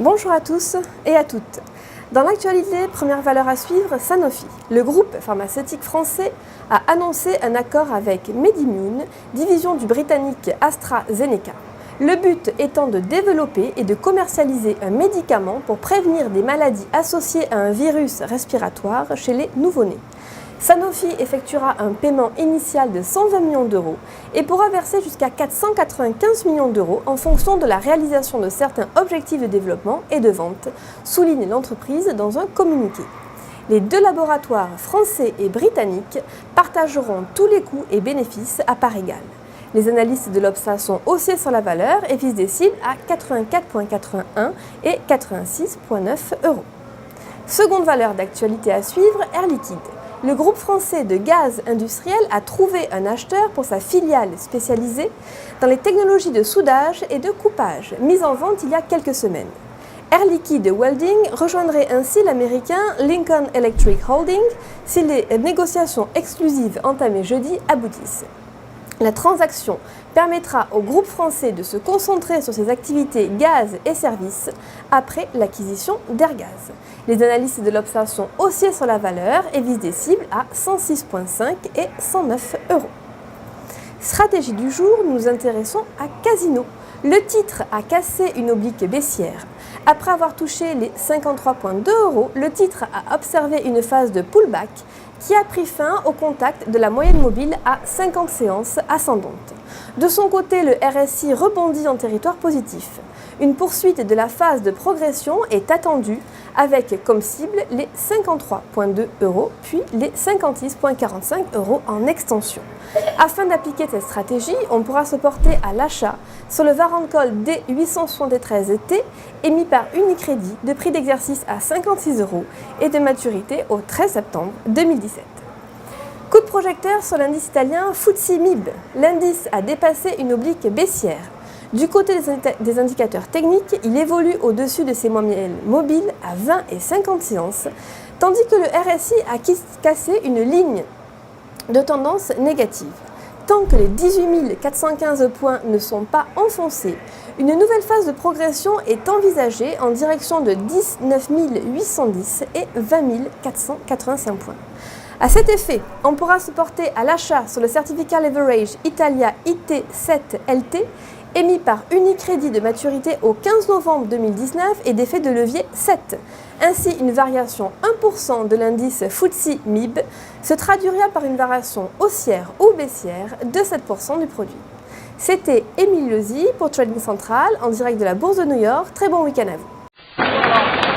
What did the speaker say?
Bonjour à tous et à toutes. Dans l'actualité, première valeur à suivre, Sanofi. Le groupe pharmaceutique français a annoncé un accord avec MedImmune, division du britannique AstraZeneca. Le but étant de développer et de commercialiser un médicament pour prévenir des maladies associées à un virus respiratoire chez les nouveau-nés. Sanofi effectuera un paiement initial de 120 millions d'euros et pourra verser jusqu'à 495 millions d'euros en fonction de la réalisation de certains objectifs de développement et de vente, souligne l'entreprise dans un communiqué. Les deux laboratoires français et britanniques partageront tous les coûts et bénéfices à part égale. Les analystes de l'Obsa sont haussés sur la valeur et visent des cibles à 84,81 et 86,9 euros. Seconde valeur d'actualité à suivre, Air Liquide. Le groupe français de gaz industriel a trouvé un acheteur pour sa filiale spécialisée dans les technologies de soudage et de coupage, mise en vente il y a quelques semaines. Air Liquide Welding rejoindrait ainsi l'américain Lincoln Electric Holding si les négociations exclusives entamées jeudi aboutissent. La transaction permettra au groupe français de se concentrer sur ses activités gaz et services après l'acquisition d'Airgaz. Les analystes de l'Obsa sont haussiers sur la valeur et visent des cibles à 106,5 et 109 euros. Stratégie du jour, nous nous intéressons à Casino. Le titre a cassé une oblique baissière. Après avoir touché les 53,2 euros, le titre a observé une phase de pullback qui a pris fin au contact de la moyenne mobile à 50 séances ascendantes. De son côté, le RSI rebondit en territoire positif. Une poursuite de la phase de progression est attendue avec comme cible les 53,2 euros puis les 56,45 euros en extension. Afin d'appliquer cette stratégie, on pourra se porter à l'achat sur le Warrant Call D873T émis par Unicredit de prix d'exercice à 56 euros et de maturité au 13 septembre 2017. Coup de projecteur sur l'indice italien FTSE MIB. L'indice a dépassé une oblique baissière. Du côté des indicateurs techniques, il évolue au-dessus de ses moyennes mobiles à 20 et 50 séances, tandis que le RSI a cassé une ligne de tendance négative. Tant que les 18 415 points ne sont pas enfoncés, une nouvelle phase de progression est envisagée en direction de 19 810 et 20 485 points. À cet effet, on pourra se porter à l'achat sur le certificat leverage Italia IT7LT émis par Unicredit de maturité au 15 novembre 2019 et d'effet de levier 7. Ainsi, une variation 1% de l'indice FTSE MIB se traduira par une variation haussière ou baissière de 7% du produit. C'était Émile Lozy pour Trading Central en direct de la Bourse de New York. Très bon week-end à vous.